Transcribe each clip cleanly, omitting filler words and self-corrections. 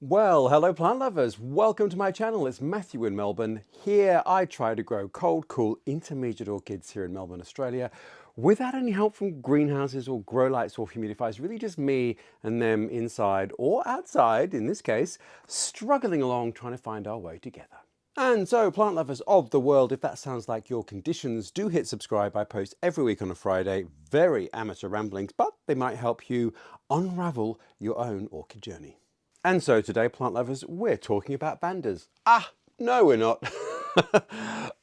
Well, hello plant lovers. Welcome to my channel. It's Matthew in Melbourne. Here I try to grow cold, cool, intermediate orchids here in Melbourne, Australia, without any help from greenhouses or grow lights or humidifiers. Really just me and them inside or outside, in this case, struggling along trying to find our way together. And so, plant lovers of the world, if that sounds like your conditions, do hit subscribe. I post every week on a Friday. Very amateur ramblings, but they might help you unravel your own orchid journey. And so today, plant lovers, we're talking about bandas. No, we're not.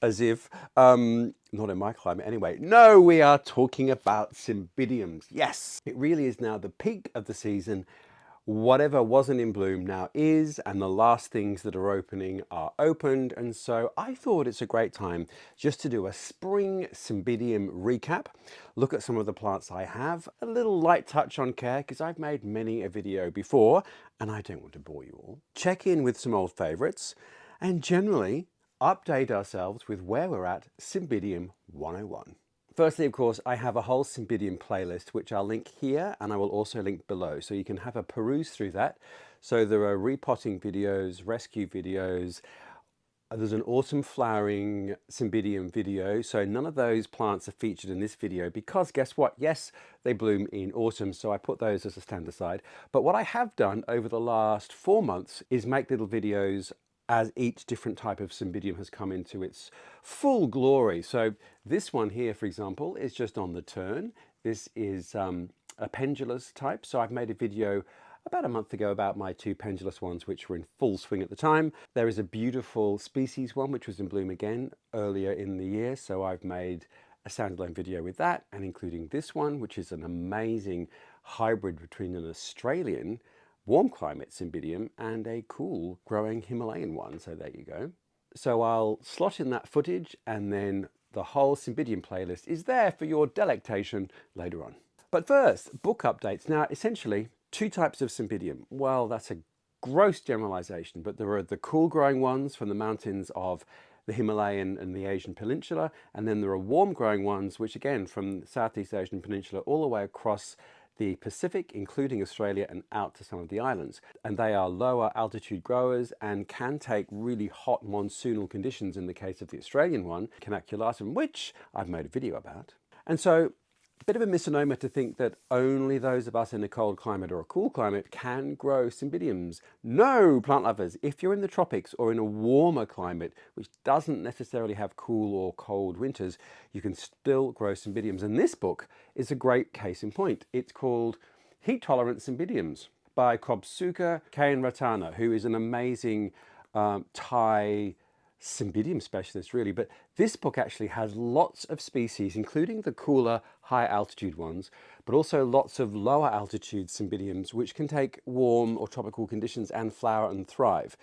As if, not in my climate anyway. No, we are talking about Cymbidiums. Yes, it really is now the peak of the season. Whatever wasn't in bloom now is, and the last things that are opening are opened. And so I thought it's a great time just to do a spring Cymbidium recap, look at some of the plants I have, a little light touch on care because I've made many a video before and I don't want to bore you all. Check in with some old favorites and generally update ourselves with where we're at Cymbidium 101. Firstly, of course, I have a whole Cymbidium playlist, which I'll link here and I will also link below. So you can have a peruse through that. So there are repotting videos, rescue videos. There's an autumn flowering Cymbidium video. So none of those plants are featured in this video because guess what? Yes, they bloom in autumn. So I put those as a stand aside. But what I have done over the last 4 months is make little videos as each different type of Cymbidium has come into its full glory. So this one here, for example, is just on the turn. This is a pendulous type. So I've made a video about a month ago about my two pendulous ones, which were in full swing at the time. There is a beautiful species one, which was in bloom again earlier in the year. So I've made a standalone video with that and including this one, which is an amazing hybrid between an Australian warm climate Cymbidium and a cool growing Himalayan one. So there you go. So I'll slot in that footage and then the whole Cymbidium playlist is there for your delectation later on. But first, book updates. Now, essentially, two types of Cymbidium. Well, that's a gross generalization, but there are the cool growing ones from the mountains of the Himalayan and the Asian Peninsula, and then there are warm growing ones, which again, from the Southeast Asian Peninsula all the way across the Pacific, including Australia and out to some of the islands. And they are lower altitude growers and can take really hot monsoonal conditions in the case of the Australian one, Caniculatum, which I've made a video about. And so a bit of a misnomer to think that only those of us in a cold climate or a cool climate can grow Cymbidiums. No, plant lovers, if you're in the tropics or in a warmer climate, which doesn't necessarily have cool or cold winters, you can still grow Cymbidiums. And this book is a great case in point. It's called Heat Tolerant Cymbidiums by Kobsuka Ratana, who is an amazing Thai Cymbidium specialist really, but this book actually has lots of species, including the cooler high altitude ones, but also lots of lower altitude Cymbidiums, which can take warm or tropical conditions and flower and thrive.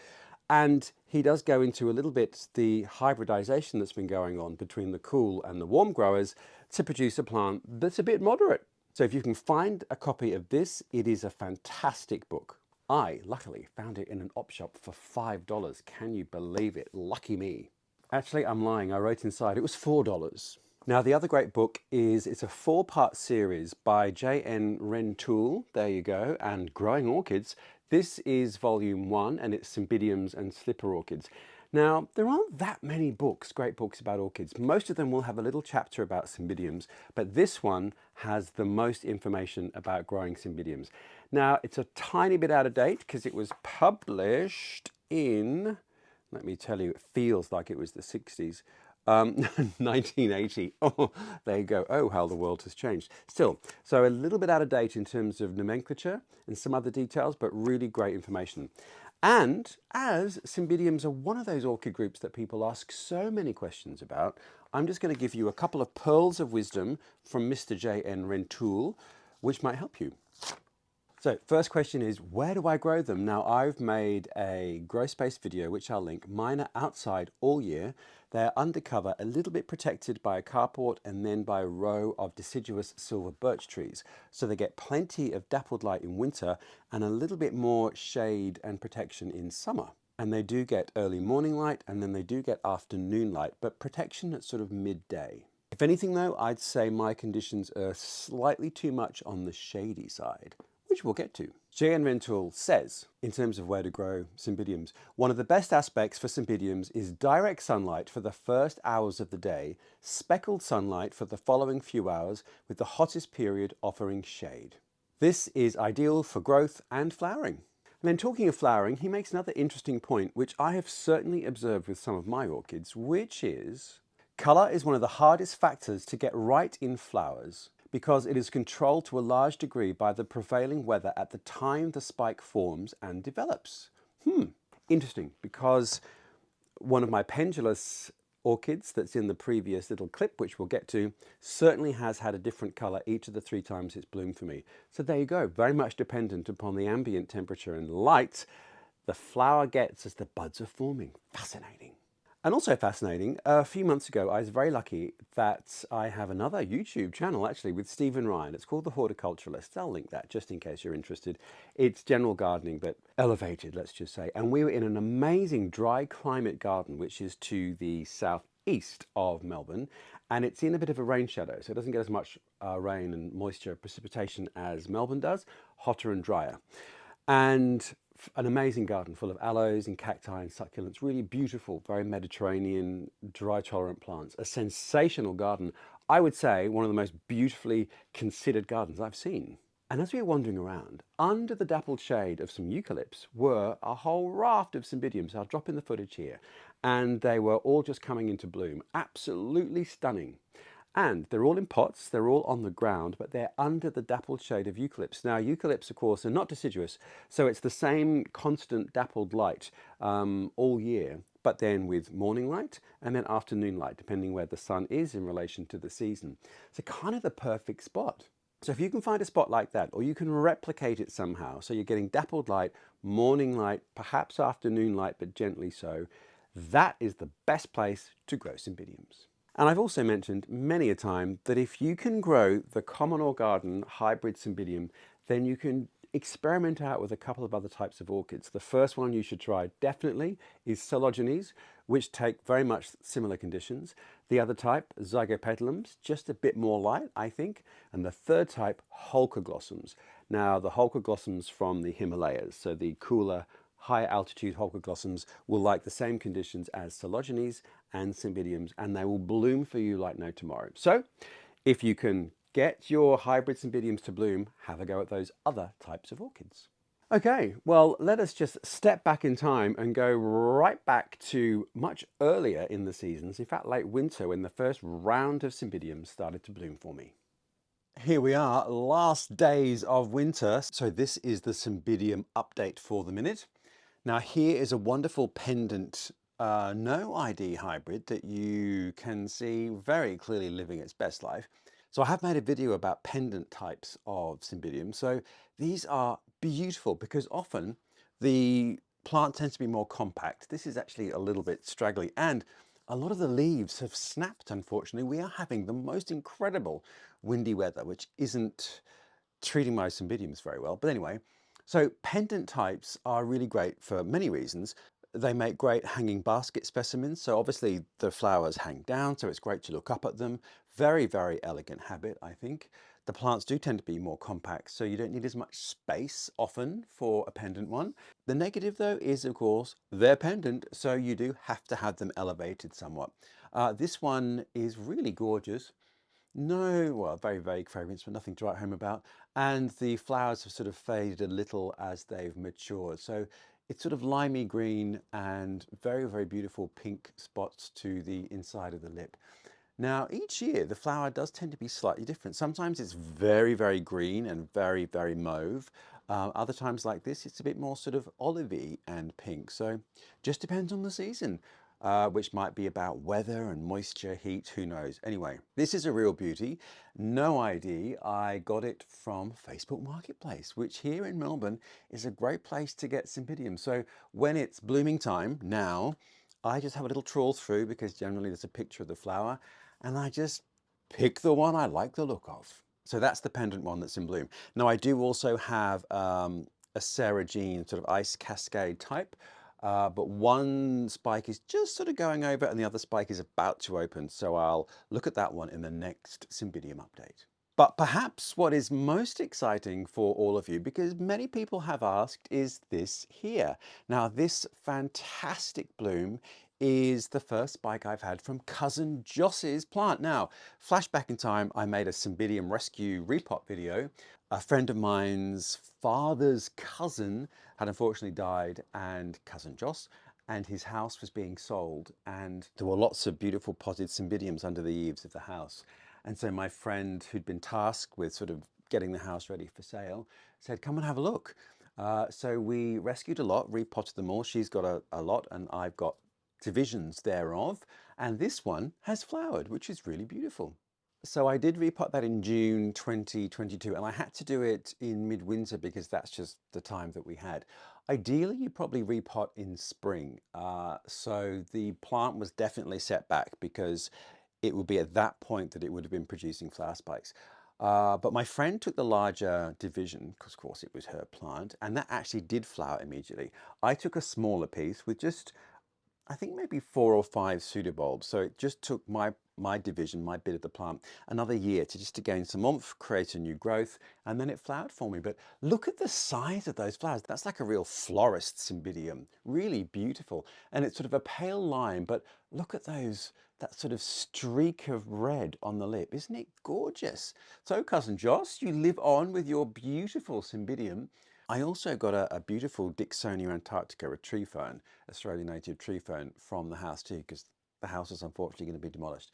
And he does go into a little bit the hybridization that's been going on between the cool and the warm growers to produce a plant that's a bit moderate. So if you can find a copy of this, it is a fantastic book. I, luckily, found it in an op shop for $5. Can you believe it? Lucky me. Actually, I'm lying. I wrote inside it was $4. Now, the other great book is, it's a 4-part series by J.N. Rentoul, there you go, and Growing Orchids. This is volume 1, and it's Cymbidiums and slipper orchids. Now, there aren't that many books, great books about orchids. Most of them will have a little chapter about Cymbidiums, but this one has the most information about growing Cymbidiums. Now, it's a tiny bit out of date because it was published in, let me tell you, it feels like it was the 60s. 1980. Oh, there you go. Oh, how the world has changed. Still, so a little bit out of date in terms of nomenclature and some other details, but really great information. And as Cymbidiums are one of those orchid groups that people ask so many questions about, I'm just going to give you a couple of pearls of wisdom from Mr. J.N. Rentoul, which might help you. So first question is, where do I grow them? Now, I've made a grow space video, which I'll link. Mine are outside all year. They're undercover, a little bit protected by a carport and then by a row of deciduous silver birch trees. So they get plenty of dappled light in winter and a little bit more shade and protection in summer. And they do get early morning light and then they do get afternoon light, but protection at sort of midday. If anything though, I'd say my conditions are slightly too much on the shady side, which we'll get to. J.N. Rentoul says, in terms of where to grow Cymbidiums, one of the best aspects for Cymbidiums is direct sunlight for the first hours of the day, speckled sunlight for the following few hours, with the hottest period offering shade. This is ideal for growth and flowering. And then talking of flowering, he makes another interesting point, which I have certainly observed with some of my orchids, which is colour is one of the hardest factors to get right in flowers, because it is controlled to a large degree by the prevailing weather at the time the spike forms and develops. Interesting, because one of my pendulous orchids that's in the previous little clip, which we'll get to, certainly has had a different colour each of the 3 times it's bloomed for me. So there you go, very much dependent upon the ambient temperature and light the flower gets as the buds are forming. Fascinating. And also fascinating, a few months ago, I was very lucky that I have another YouTube channel actually with Stephen Ryan. It's called The Horticulturalist. I'll link that just in case you're interested. It's general gardening, but elevated, let's just say. And we were in an amazing dry climate garden, which is to the southeast of Melbourne. And it's in a bit of a rain shadow, so it doesn't get as much rain and moisture precipitation as Melbourne does, hotter and drier. And an amazing garden full of aloes and cacti and succulents, really beautiful, very Mediterranean, dry tolerant plants. A sensational garden. I would say one of the most beautifully considered gardens I've seen. And as we were wandering around, under the dappled shade of some eucalypts were a whole raft of Cymbidiums. I'll drop in the footage here. And they were all just coming into bloom. Absolutely stunning. And they're all in pots, they're all on the ground, but they're under the dappled shade of eucalypts. Now, eucalypts, of course, are not deciduous, so it's the same constant dappled light all year, but then with morning light and then afternoon light, depending where the sun is in relation to the season. So kind of the perfect spot. So if you can find a spot like that, or you can replicate it somehow, so you're getting dappled light, morning light, perhaps afternoon light, but gently so, that is the best place to grow Cymbidiums. And I've also mentioned many a time that if you can grow the common or garden hybrid Cymbidium, then you can experiment out with a couple of other types of orchids. The first one you should try definitely is Coelogenes, which take very much similar conditions. The other type, Zygopetalums, just a bit more light, I think. And the third type, Holcoglossums. Now, the Holcoglossums from the Himalayas, so the cooler, higher altitude Holcoglossums will like the same conditions as Coelogenes and Cymbidiums, and they will bloom for you like no tomorrow. So if you can get your hybrid Cymbidiums to bloom, have a go at those other types of orchids. Okay, well, let us just step back in time and go right back to much earlier in the seasons, in fact late winter, when the first round of Cymbidiums started to bloom for me. Here we are, last days of winter. So this is the Cymbidium update for the minute. Now here is a wonderful pendant no ID hybrid that you can see very clearly living its best life. So I have made a video about pendant types of Cymbidium. So these are beautiful because often the plant tends to be more compact. This is actually a little bit straggly, and a lot of the leaves have snapped, unfortunately. We are having the most incredible windy weather, which isn't treating my Cymbidiums very well. But anyway, so pendant types are really great for many reasons. They make great hanging basket specimens. So obviously the flowers hang down, so it's great to look up at them. Very, very elegant habit, I think. The plants do tend to be more compact, so you don't need as much space often for a pendant one. The negative though is, of course, they're pendant, so you do have to have them elevated somewhat. This one is really gorgeous. No, well, very vague fragrance, but nothing to write home about. And the flowers have sort of faded a little as they've matured. So it's sort of limey green and very, very beautiful pink spots to the inside of the lip. Now, each year the flower does tend to be slightly different. Sometimes it's very, very green and very, very mauve. Other times like this, it's a bit more sort of olivey and pink. So just depends on the season. Which might be about weather and moisture, heat, who knows. Anyway, this is a real beauty. No ID. I got it from Facebook Marketplace, which here in Melbourne is a great place to get Cymbidium. So when it's blooming time now, I just have a little trawl through because generally there's a picture of the flower, and I just pick the one I like the look of. So that's the pendant one that's in bloom. Now I do also have a Sarah Jean sort of ice cascade type, but one spike is just sort of going over and the other spike is about to open. So I'll look at that one in the next Cymbidium update. But perhaps what is most exciting for all of you, because many people have asked, is this here. Now, this fantastic bloom is the first spike I've had from cousin Joss's plant. Now, flashback in time, I made a Cymbidium rescue repot video. A friend of mine's father's cousin had unfortunately died, and cousin Joss, and his house was being sold, and there were lots of beautiful potted Cymbidiums under the eaves of the house. And so my friend, who'd been tasked with sort of getting the house ready for sale, said, come and have a look. So we rescued a lot, repotted them all. She's got a lot and I've got divisions thereof. And this one has flowered, which is really beautiful. So I did repot that in June 2022, and I had to do it in midwinter because that's just the time that we had. Ideally, you probably repot in spring. So the plant was definitely set back because it would be at that point that it would have been producing flower spikes. But my friend took the larger division, because of course it was her plant, and that actually did flower immediately. I took a smaller piece with just, I think maybe 4 or 5 pseudobulbs. So it just took my division, my bit of the plant, another year to gain some oomph, create a new growth, and then it flowered for me. But look at the size of those flowers. That's like a real florist Cymbidium, really beautiful. And it's sort of a pale lime, but look at those, that sort of streak of red on the lip. Isn't it gorgeous? So cousin Joss, you live on with your beautiful Cymbidium. I also got a beautiful Dicksonia antarctica, a tree fern, Australian native tree fern from the house too, because the house is unfortunately going to be demolished.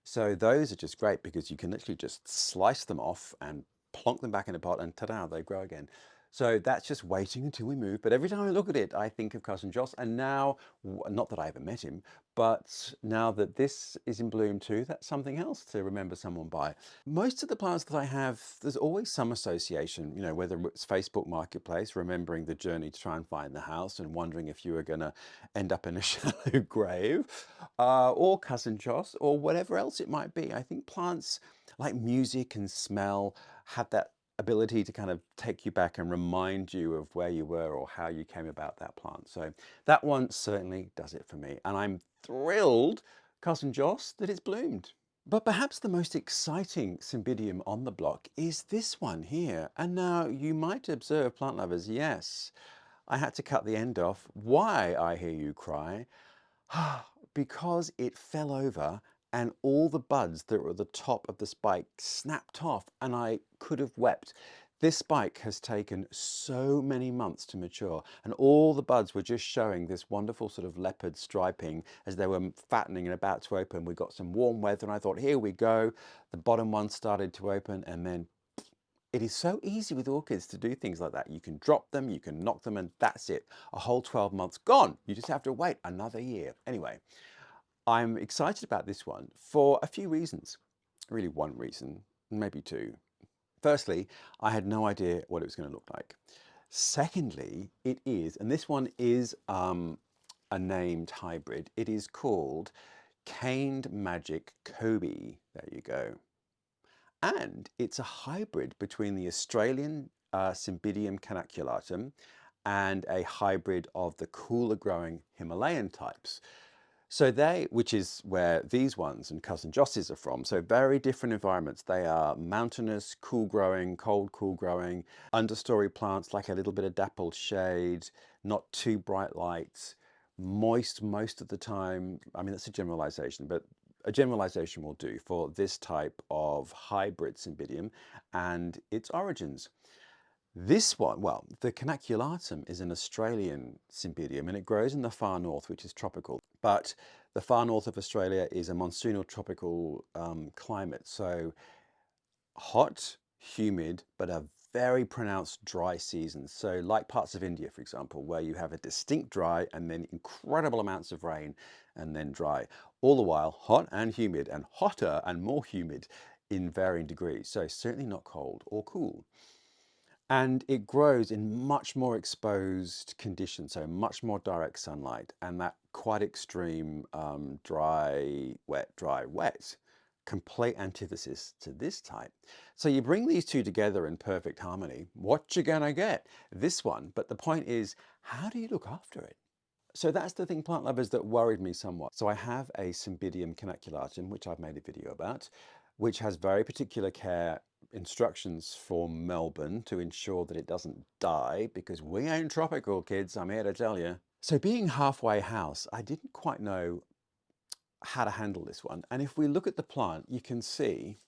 So those are just great because you can literally just slice them off and plonk them back in a pot and ta-da, they grow again. So that's just waiting until we move. But every time I look at it, I think of cousin Joss. And now, not that I ever met him, but now that this is in bloom too, that's something else to remember someone by. Most of the plants that I have, there's always some association, you know, whether it's Facebook Marketplace, remembering the journey to try and find the house and wondering if you were going to end up in a shallow grave, or cousin Joss, or whatever else it might be. I think plants like music and smell have that ability to kind of take you back and remind you of where you were or how you came about that plant. So that one certainly does it for me. And I'm thrilled, cousin Joss, that it's bloomed. But perhaps the most exciting Cymbidium on the block is this one here. And now you might observe, plant lovers, yes, I had to cut the end off. Why, I hear you cry? Because it fell over and all the buds that were at the top of the spike snapped off, and I could have wept. This spike has taken so many months to mature, and all the buds were just showing this wonderful sort of leopard striping as they were fattening and about to open. We got some warm weather and I thought, here we go. The bottom one started to open, and then it is so easy with orchids to do things like that. You can drop them, you can knock them, and that's it. A whole 12 months gone. You just have to wait another year. Anyway, I'm excited about this one for a few reasons. Really one reason, maybe two. Firstly, I had no idea what it was going to look like. Secondly, it is, and this one is a named hybrid. It is called Caned Magic Kobe. There you go. And it's a hybrid between the Australian Cymbidium caniculatum and a hybrid of the cooler growing Himalayan types. So which is where these ones and cousin Joss's are from, so very different environments. They are mountainous, cool growing, cold, cool growing, understory plants like a little bit of dappled shade, not too bright lights, moist most of the time. I mean, that's a generalization, but a generalization will do for this type of hybrid Cymbidium and its origins. This one, well, the caniculatum is an Australian Cymbidium and it grows in the far north, which is tropical. But the far north of Australia is a monsoonal tropical climate. So hot, humid, but a very pronounced dry season. So like parts of India, for example, where you have a distinct dry and then incredible amounts of rain and then dry. All the while hot and humid and hotter and more humid in varying degrees. So certainly not cold or cool. And it grows in much more exposed conditions, so much more direct sunlight and that quite extreme dry, wet, complete antithesis to this type. So you bring these two together in perfect harmony, what you're gonna get? This one, but the point is, how do you look after it? So that's the thing, plant lovers, that worried me somewhat. So I have a Cymbidium caniculatum, which I've made a video about, which has very particular care instructions for Melbourne to ensure that it doesn't die, because we ain't tropical, kids, I'm here to tell you. So being halfway house, I didn't quite know how to handle this one. And if we look at the plant, you can see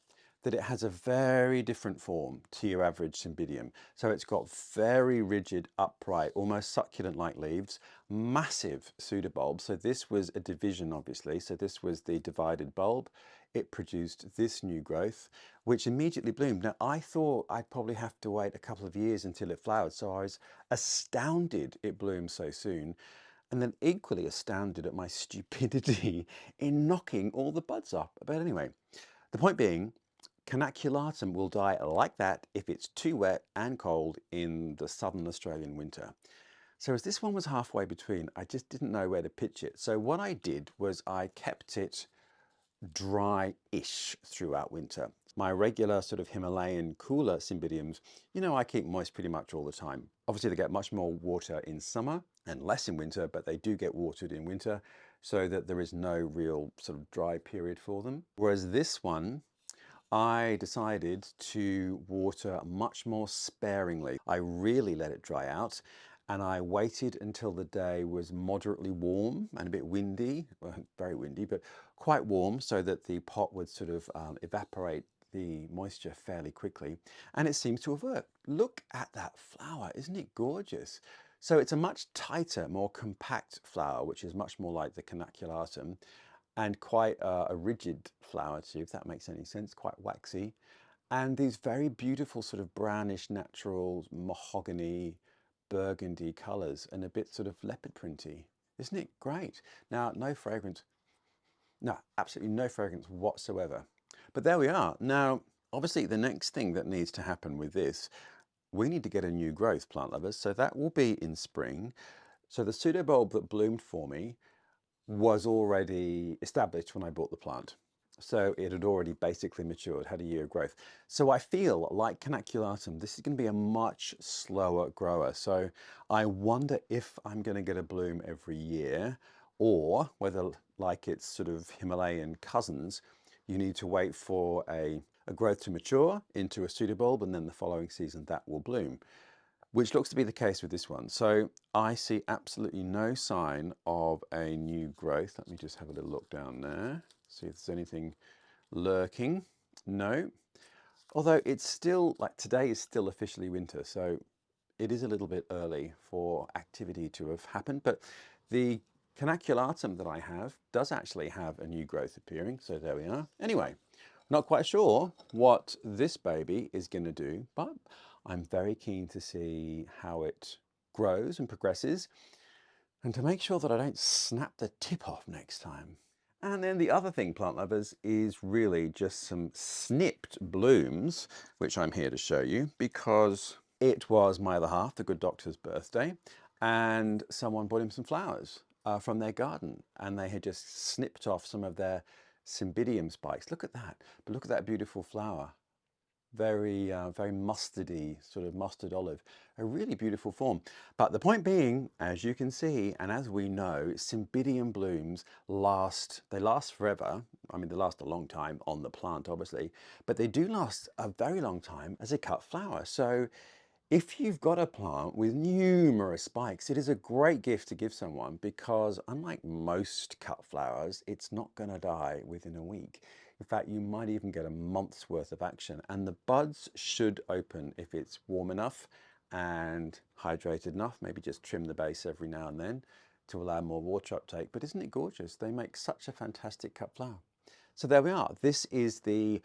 that it has a very different form to your average Cymbidium. So it's got very rigid, upright, almost succulent-like leaves, massive pseudobulb. So this was a division, obviously. So this was the divided bulb. It produced this new growth, which immediately bloomed. Now, I thought I'd probably have to wait a couple of years until it flowered. So I was astounded it bloomed so soon. And then equally astounded at my stupidity in knocking all the buds up. But anyway, the point being, Canaculatum will die like that if it's too wet and cold in the southern Australian winter. So as this one was halfway between, I just didn't know where to pitch it. So what I did was I kept it dry-ish throughout winter. My regular sort of Himalayan cooler Cymbidiums, you know, I keep moist pretty much all the time. Obviously they get much more water in summer and less in winter, but they do get watered in winter so that there is no real sort of dry period for them. Whereas this one, I decided to water much more sparingly. I really let it dry out, and I waited until the day was moderately warm and a bit windy, well, very windy, but quite warm, so that the pot would sort of evaporate the moisture fairly quickly. And it seems to have worked. Look at that flower, isn't it gorgeous? So it's a much tighter, more compact flower, which is much more like the Canaculatum, and quite a rigid flower too, if that makes any sense, quite waxy. And these very beautiful sort of brownish, natural, mahogany, burgundy colors, and a bit sort of leopard printy. Isn't it great? Now, no fragrance. No, absolutely no fragrance whatsoever. But there we are. Now, obviously the next thing that needs to happen with this, we need to get a new growth, plant lovers. So that will be in spring. So the pseudobulb that bloomed for me was already established when I bought the plant. So it had already basically matured, had a year of growth. So I feel like Canaculatum, this is going to be a much slower grower. So I wonder if I'm going to get a bloom every year, or whether, like its sort of Himalayan cousins, you need to wait for a growth to mature into a pseudobulb, and then the following season that will bloom, which looks to be the case with this one. So I see absolutely no sign of a new growth. Let me just have a little look down there, see if there's anything lurking. No, although it's still, like today is still officially winter, so it is a little bit early for activity to have happened, but the Canaculatum that I have does actually have a new growth appearing, so there we are. Anyway, not quite sure what this baby is going to do, but I'm very keen to see how it grows and progresses, and to make sure that I don't snap the tip off next time. And then the other thing, plant lovers, is really just some snipped blooms, which I'm here to show you, because it was my other half, the good doctor's birthday, and someone brought him some flowers from their garden, and they had just snipped off some of their Cymbidium spikes. Look at that, but look at that beautiful flower. Very, very mustardy, sort of mustard olive, a really beautiful form. But the point being, as you can see, and as we know, Cymbidium blooms they last forever. I mean, they last a long time on the plant, obviously, but they do last a very long time as a cut flower. So if you've got a plant with numerous spikes, it is a great gift to give someone, because unlike most cut flowers, it's not going to die within a week. In fact, you might even get a month's worth of action, and the buds should open if it's warm enough and hydrated enough. Maybe just trim the base every now and then to allow more water uptake. But isn't it gorgeous? They make such a fantastic cut flower. So there we are. This is the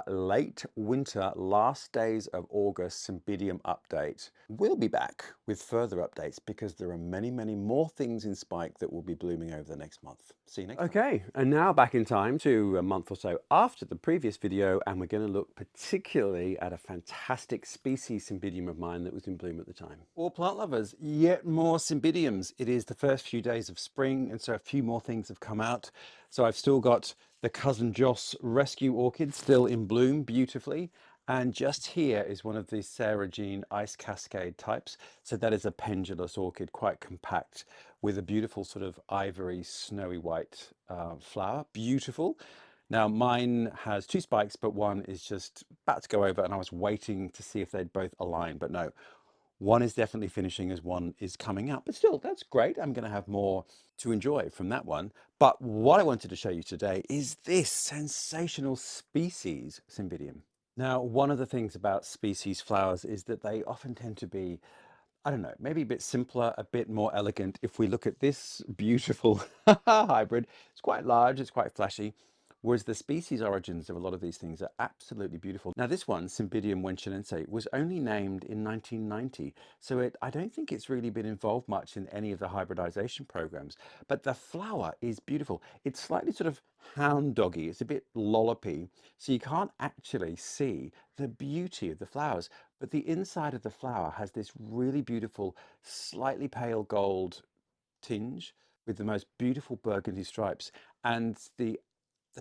late winter, last days of August Cymbidium update. We'll be back with further updates, because there are many, many more things in spike that will be blooming over the next month. See you next time. Okay, and now back in time to a month or so after the previous video, and we're going to look particularly at a fantastic species Cymbidium of mine that was in bloom at the time. Well, plant lovers, yet more Cymbidiums. It is the first few days of spring, and so a few more things have come out. So I've still got the Cousin Joss rescue orchid still in bloom beautifully. And just here is one of the Sarah Jean ice cascade types. So that is a pendulous orchid, quite compact, with a beautiful sort of ivory, snowy white flower. Beautiful. Now mine has two spikes, but one is just about to go over, and I was waiting to see if they'd both align, but no. One is definitely finishing as one is coming up, but still, that's great. I'm going to have more to enjoy from that one. But what I wanted to show you today is this sensational species Cymbidium. Now, one of the things about species flowers is that they often tend to be, I don't know, maybe a bit simpler, a bit more elegant. If we look at this beautiful hybrid, it's quite large, it's quite flashy, whereas the species origins of a lot of these things are absolutely beautiful. Now this one, Cymbidium wenshanense, was only named in 1990, so I don't think it's really been involved much in any of the hybridization programs, but the flower is beautiful. It's slightly sort of hound doggy, it's a bit lollopy, so you can't actually see the beauty of the flowers, but the inside of the flower has this really beautiful, slightly pale gold tinge with the most beautiful burgundy stripes, and the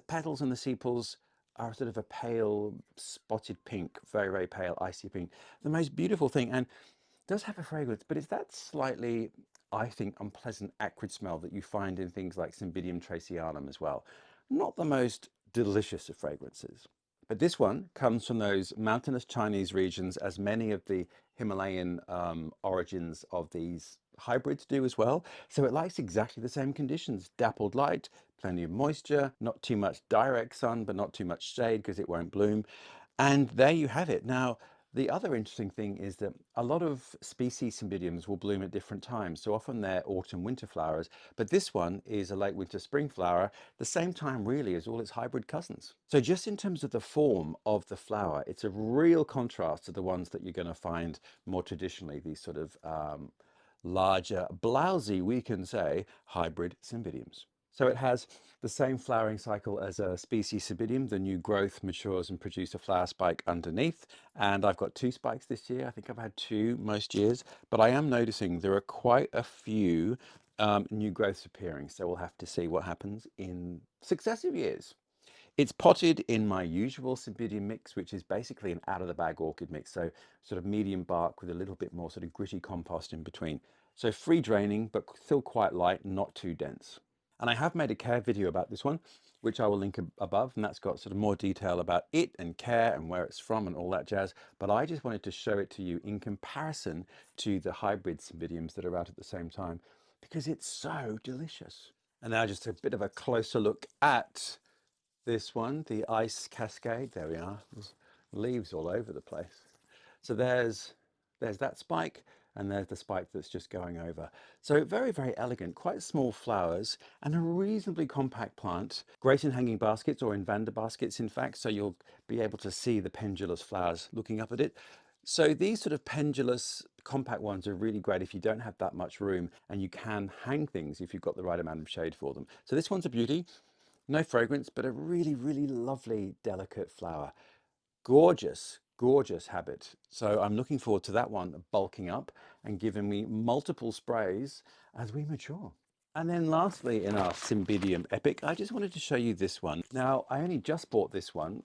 petals and the sepals are sort of a pale spotted pink, very, very pale icy pink. The most beautiful thing, and does have a fragrance, but it's that slightly, I think, unpleasant acrid smell that you find in things like Cymbidium tracianum as well. Not the most delicious of fragrances. But this one comes from those mountainous Chinese regions, as many of the Himalayan origins of these hybrids do as well. So it likes exactly the same conditions: dappled light, plenty of moisture, not too much direct sun, but not too much shade because it won't bloom. And there you have it. Now, the other interesting thing is that a lot of species Cymbidiums will bloom at different times. So often they're autumn winter flowers, but this one is a late winter spring flower, the same time really as all its hybrid cousins. So just in terms of the form of the flower, it's a real contrast to the ones that you're going to find more traditionally, these sort of larger, blousy, we can say, hybrid Cymbidiums. So it has the same flowering cycle as a species Cymbidium. The new growth matures and produces a flower spike underneath. And I've got two spikes this year. I think I've had two most years, but I am noticing there are quite a few new growths appearing. So we'll have to see what happens in successive years. It's potted in my usual Cymbidium mix, which is basically an out-of-the-bag orchid mix, so sort of medium bark with a little bit more sort of gritty compost in between. So free draining, but still quite light, not too dense. And I have made a care video about this one, which I will link above, and that's got sort of more detail about it and care and where it's from and all that jazz. But I just wanted to show it to you in comparison to the hybrid Cymbidiums that are out at the same time, because it's so delicious. And now just a bit of a closer look at this one, the ice cascade. There we are. There's leaves all over the place. So there's that spike, and there's the spike that's just going over. So very, very elegant, quite small flowers, and a reasonably compact plant. Great in hanging baskets or in Vander baskets, in fact, so you'll be able to see the pendulous flowers looking up at it. So these sort of pendulous compact ones are really great if you don't have that much room, and you can hang things if you've got the right amount of shade for them. So this one's a beauty. No fragrance, but a really, really lovely, delicate flower. Gorgeous, gorgeous habit. So I'm looking forward to that one bulking up and giving me multiple sprays as we mature. And then lastly, in our Cymbidium epic, I just wanted to show you this one. Now, I only just bought this one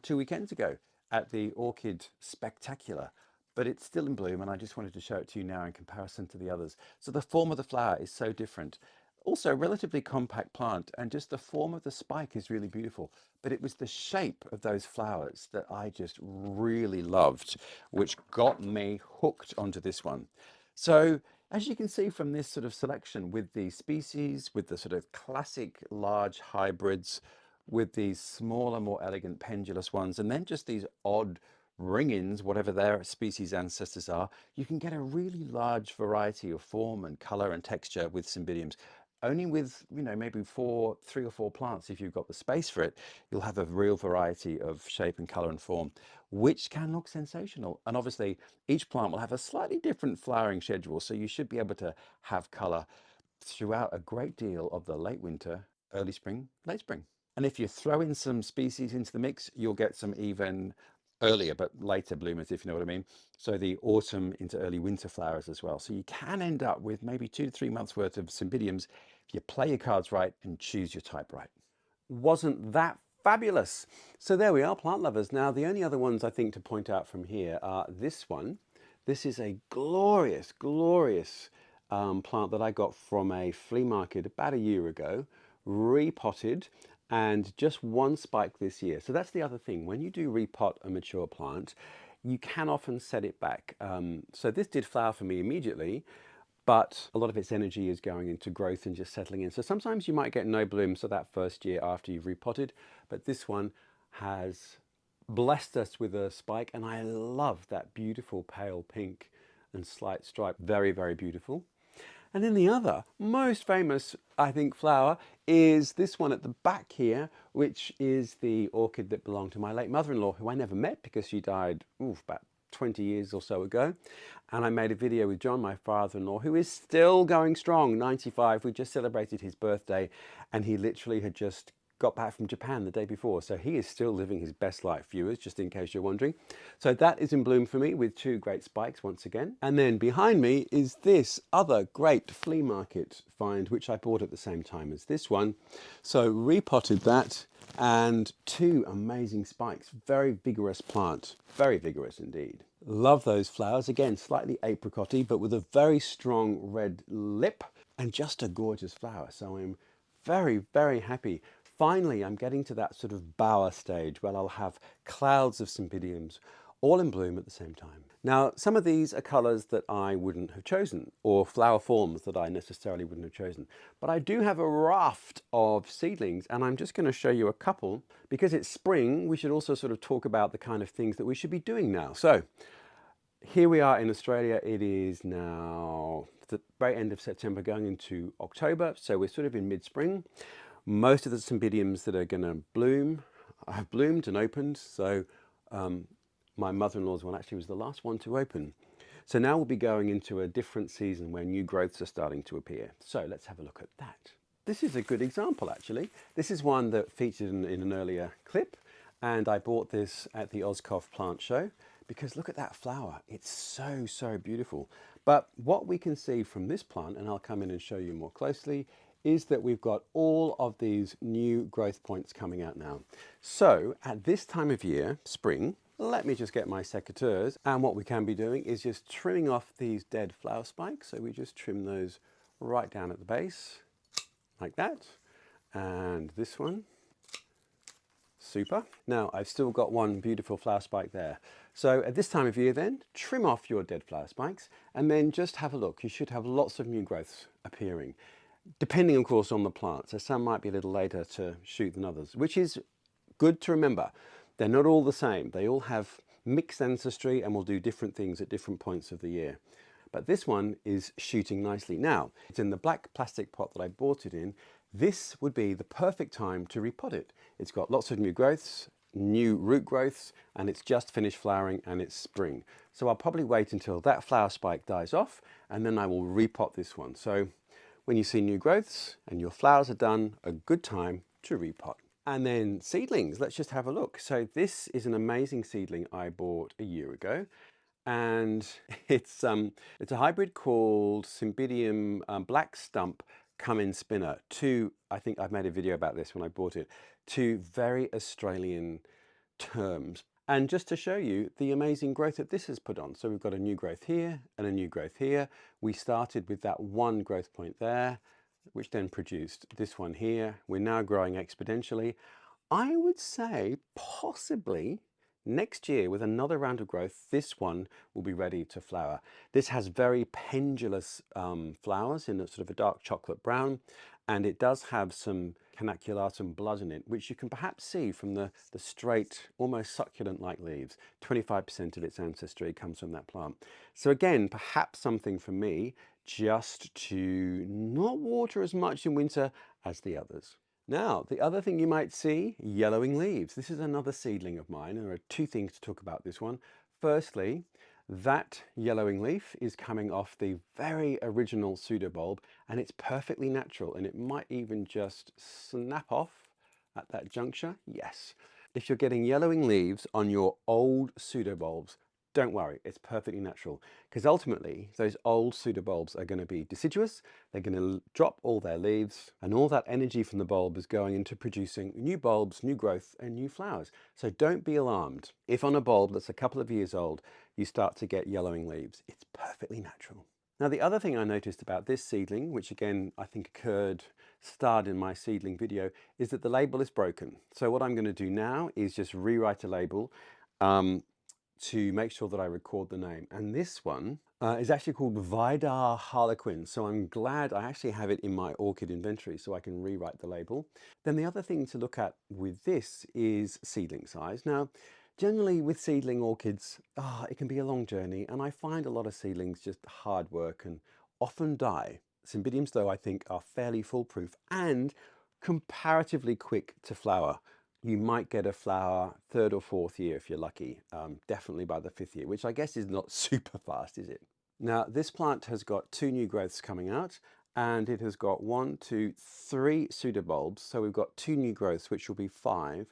2 weekends ago at the Orchid Spectacular, but it's still in bloom, and I just wanted to show it to you now in comparison to the others. So the form of the flower is so different. Also, a relatively compact plant, and just the form of the spike is really beautiful. But it was the shape of those flowers that I just really loved, which got me hooked onto this one. So as you can see from this sort of selection, with the species, with the sort of classic large hybrids, with these smaller, more elegant pendulous ones, and then just these odd ring-ins, whatever their species ancestors are, you can get a really large variety of form and color and texture with Cymbidiums. Only with, maybe three or four plants, if you've got the space for it, you'll have a real variety of shape and color and form, which can look sensational. And obviously, each plant will have a slightly different flowering schedule, so you should be able to have color throughout a great deal of the late winter, early spring, late spring. And if you throw in some species into the mix, you'll get some even earlier but later bloomers, if you know what I mean. So the autumn into early winter flowers as well. So you can end up with maybe 2 to 3 months worth of Cymbidiums if you play your cards right and choose your type right. Wasn't that fabulous? So there we are, plant lovers. Now the only other ones I think to point out from here are this one. This is a glorious, glorious plant that I got from a flea market about a year ago, repotted, and just one spike this year. So that's the other thing. When you do repot a mature plant, you can often set it back. So this did flower for me immediately, but a lot of its energy is going into growth and just settling in. So sometimes you might get no blooms for that first year after you've repotted, but this one has blessed us with a spike, and I love that beautiful pale pink and slight stripe. Very, very beautiful. And then the other most famous, I think, flower is this one at the back here, which is the orchid that belonged to my late mother-in-law, who I never met because she died about 20 years or so ago. And I made a video with John, my father-in-law, who is still going strong, 95. We just celebrated his birthday, and he literally had just got back from Japan the day before. So he is still living his best life, viewers, just in case you're wondering. So that is in bloom for me with two great spikes once again. And then behind me is this other great flea market find, which I bought at the same time as this one. So repotted that, and two amazing spikes. Very vigorous plant, very vigorous indeed. Love those flowers. Again, slightly apricotty, but with a very strong red lip and just a gorgeous flower. So I'm very, very happy. Finally, I'm getting to that sort of bower stage where I'll have clouds of Cymbidiums all in bloom at the same time. Now, some of these are colours that I wouldn't have chosen, or flower forms that I necessarily wouldn't have chosen. But I do have a raft of seedlings, and I'm just going to show you a couple. Because it's spring, we should also sort of talk about the kind of things that we should be doing now. So here we are in Australia. It is now the very end of September going into October, so we're sort of in mid-spring. Most of the Cymbidiums that are going to bloom have bloomed and opened. So my mother-in-law's one actually was the last one to open. So now we'll be going into a different season where new growths are starting to appear. So let's have a look at that. This is a good example, actually. This is one that featured in an earlier clip, and I bought this at the Oscoff plant show because look at that flower. It's so, so beautiful. But what we can see from this plant, and I'll come in and show you more closely, is that we've got all of these new growth points coming out now. So at this time of year, spring, let me just get my secateurs, and what we can be doing is just trimming off these dead flower spikes. So we just trim those right down at the base, like that. And this one, super. Now I've still got one beautiful flower spike there. So at this time of year then, trim off your dead flower spikes, and then just have a look. You should have lots of new growths appearing, depending of course on the plant. So some might be a little later to shoot than others, which is good to remember. They're not all the same. They all have mixed ancestry and will do different things at different points of the year. But this one is shooting nicely. Now, it's in the black plastic pot that I bought it in. This would be the perfect time to repot it. It's got lots of new growths, new root growths, and it's just finished flowering and it's spring. So I'll probably wait until that flower spike dies off, and then I will repot this one. So when you see new growths and your flowers are done, a good time to repot. And then seedlings, let's just have a look. So this is an amazing seedling I bought a year ago, and it's a hybrid called Cymbidium Black Stump Come-in Spinner. I think I've made a video about this when I bought it. Two very Australian terms. And just to show you the amazing growth that this has put on. So we've got a new growth here and a new growth here. We started with that one growth point there, which then produced this one here. We're now growing exponentially. I would say possibly next year with another round of growth, this one will be ready to flower. This has very pendulous flowers in a sort of a dark chocolate brown, and it does have some caniculatum blood in it, which you can perhaps see from the straight, almost succulent-like leaves. 25% of its ancestry comes from that plant. So again, perhaps something for me just to not water as much in winter as the others. Now, the other thing you might see, yellowing leaves. This is another seedling of mine, and there are two things to talk about this one. Firstly, that yellowing leaf is coming off the very original pseudobulb, and it's perfectly natural, and it might even just snap off at that juncture. Yes. If you're getting yellowing leaves on your old pseudobulbs, don't worry, it's perfectly natural, because ultimately those old pseudobulbs are going to be deciduous. They're going to drop all their leaves, and all that energy from the bulb is going into producing new bulbs, new growth, and new flowers. So don't be alarmed if on a bulb that's a couple of years old you start to get yellowing leaves. It's perfectly natural. Now, the other thing I noticed about this seedling, which again I think starred in my seedling video, is that the label is broken. So what I'm going to do now is just rewrite a label to make sure that I record the name. And this one is actually called Vidar Harlequin. So I'm glad I actually have it in my orchid inventory so I can rewrite the label. Then the other thing to look at with this is seedling size. Now, generally with seedling orchids, it can be a long journey, and I find a lot of seedlings just hard work and often die. Cymbidiums, though, I think are fairly foolproof and comparatively quick to flower. You might get a flower third or fourth year if you're lucky, definitely by the fifth year, which I guess is not super fast, is it? Now, this plant has got 2 new growths coming out, and it has got 1, 2, 3 pseudobulbs. So we've got 2 new growths, which will be 5.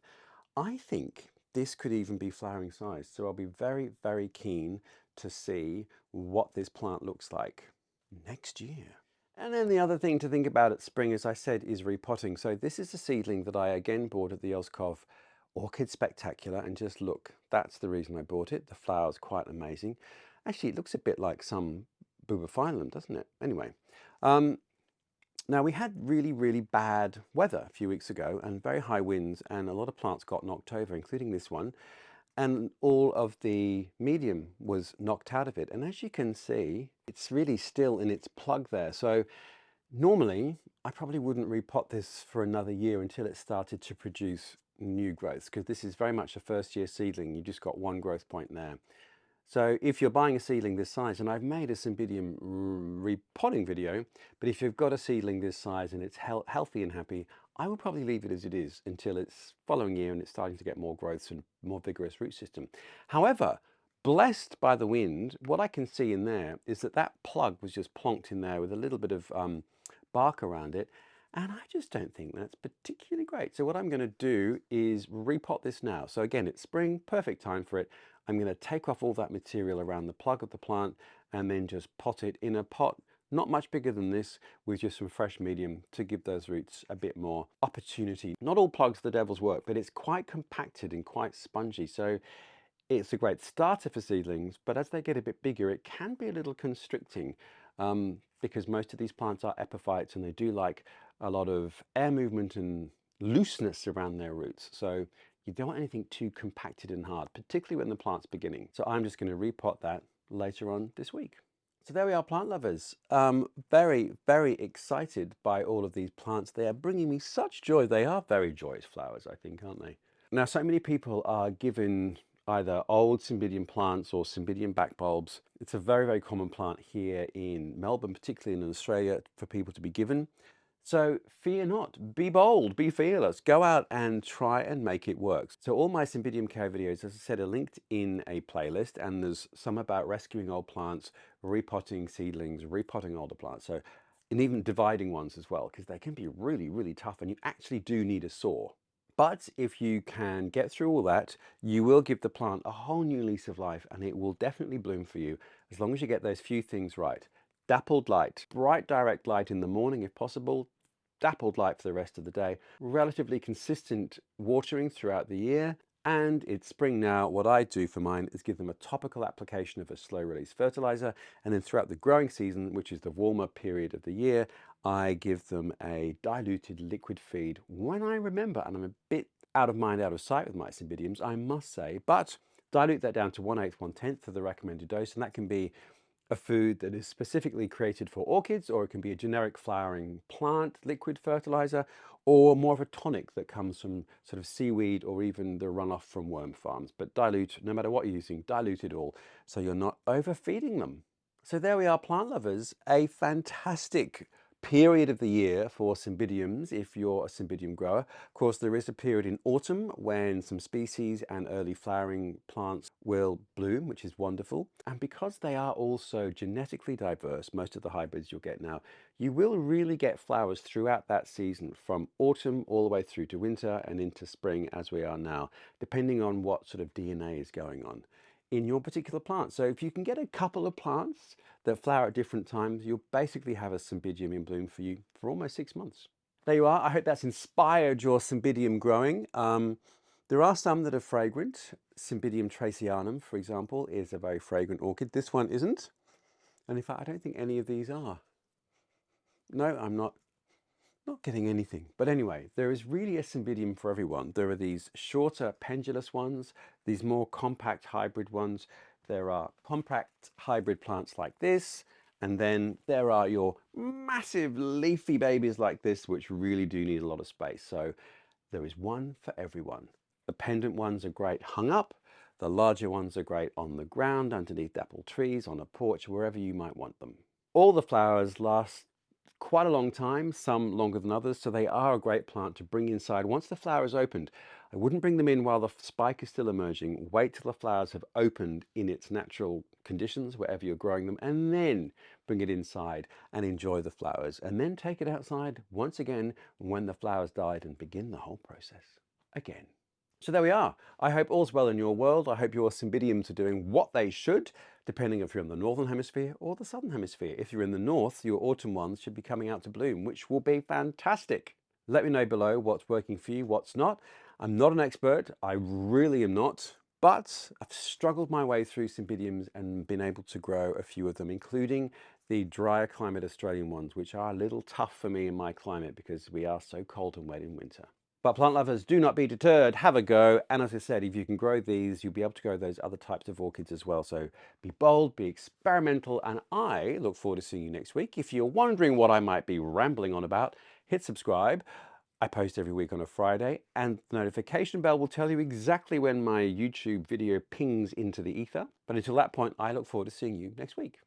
I think this could even be flowering size. So I'll be very, very keen to see what this plant looks like next year. And then the other thing to think about at spring, as I said, is repotting. So this is a seedling that I again bought at the Elskov Orchid Spectacular, and just look, that's the reason I bought it. The flower's quite amazing. Actually, it looks a bit like some bubophyllum, doesn't it? Anyway, now we had really, really bad weather a few weeks ago and very high winds, and a lot of plants got knocked over, including this one. And all of the medium was knocked out of it. And as you can see, it's really still in its plug there. So normally I probably wouldn't repot this for another year until it started to produce new growths, because this is very much a first year seedling. You just got one growth point there. So if you're buying a seedling this size, and I've made a Cymbidium repotting video, but if you've got a seedling this size and it's healthy and happy, I would probably leave it as it is until it's following year and it's starting to get more growths and more vigorous root system. However, blessed by the wind, what I can see in there is that that plug was just plonked in there with a little bit of bark around it. And I just don't think that's particularly great. So what I'm going to do is repot this now. So again, it's spring, perfect time for it. I'm going to take off all that material around the plug of the plant and then just pot it in a pot not much bigger than this, with just some fresh medium to give those roots a bit more opportunity. Not all plugs the devil's work, but it's quite compacted and quite spongy. So it's a great starter for seedlings, but as they get a bit bigger, it can be a little constricting because most of these plants are epiphytes and they do like a lot of air movement and looseness around their roots. So you don't want anything too compacted and hard, particularly when the plant's beginning. So I'm just going to repot that later on this week. So there we are, plant lovers. Very, very excited by all of these plants. They are bringing me such joy. They are very joyous flowers, I think, aren't they? Now, so many people are given either old Cymbidium plants or Cymbidium back bulbs. It's a very, very common plant here in Melbourne, particularly in Australia, for people to be given. So fear not, be bold, be fearless, go out and try and make it work. So all my Cymbidium care videos, as I said, are linked in a playlist, and there's some about rescuing old plants, repotting seedlings, repotting older plants, so, and even dividing ones as well, because they can be really, really tough and you actually do need a saw. But if you can get through all that, you will give the plant a whole new lease of life, and it will definitely bloom for you as long as you get those few things right. Dappled light, bright direct light in the morning if possible, dappled light for the rest of the day, relatively consistent watering throughout the year, and it's spring now. What I do for mine is give them a topical application of a slow release fertilizer, and then throughout the growing season, which is the warmer period of the year, I give them a diluted liquid feed when I remember, and I'm a bit out of mind, out of sight with my Cymbidiums, I must say, but dilute that down to 1/8, 1/10 of the recommended dose, and that can be a food that is specifically created for orchids, or it can be a generic flowering plant liquid fertilizer, or more of a tonic that comes from sort of seaweed or even the runoff from worm farms. But dilute, no matter what you're using, dilute it all so you're not overfeeding them. So there we are, plant lovers, a fantastic period of the year for Cymbidiums if you're a Cymbidium grower. Of course, there is a period in autumn when some species and early flowering plants will bloom, which is wonderful. And because they are also genetically diverse, most of the hybrids you'll get now, you will really get flowers throughout that season, from autumn all the way through to winter and into spring as we are now, depending on what sort of DNA is going on in your particular plant. So if you can get a couple of plants that flower at different times, you'll basically have a Cymbidium in bloom for you for almost 6 months. There you are. I hope that's inspired your Cymbidium growing. There are some that are fragrant. Cymbidium tracianum, for example, is a very fragrant orchid. This one isn't. And in fact, I don't think any of these are. No, I'm not getting anything. But anyway, there is really a Cymbidium for everyone. There are these shorter pendulous ones, these more compact hybrid ones. There are compact hybrid plants like this, and then there are your massive leafy babies like this, which really do need a lot of space. So there is one for everyone. The pendant ones are great hung up. The larger ones are great on the ground, underneath apple trees, on a porch, wherever you might want them. All the flowers last quite a long time, some longer than others, so they are a great plant to bring inside once the flower is opened. I wouldn't bring them in while the spike is still emerging. Wait till the flowers have opened in its natural conditions, wherever you're growing them, and then bring it inside and enjoy the flowers. And then take it outside once again when the flowers died and begin the whole process again. So there we are. I hope all's well in your world. I hope your Cymbidiums are doing what they should, depending if you're in the northern hemisphere or the southern hemisphere. If you're in the north, your autumn ones should be coming out to bloom, which will be fantastic. Let me know below what's working for you, what's not. I'm not an expert, I really am not, but I've struggled my way through Cymbidiums and been able to grow a few of them, including the drier climate Australian ones, which are a little tough for me in my climate because we are so cold and wet in winter. But plant lovers, do not be deterred, have a go. And as I said, if you can grow these, you'll be able to grow those other types of orchids as well. So be bold, be experimental, and I look forward to seeing you next week. If you're wondering what I might be rambling on about, hit subscribe. I post every week on a Friday, and the notification bell will tell you exactly when my YouTube video pings into the ether. But until that point, I look forward to seeing you next week.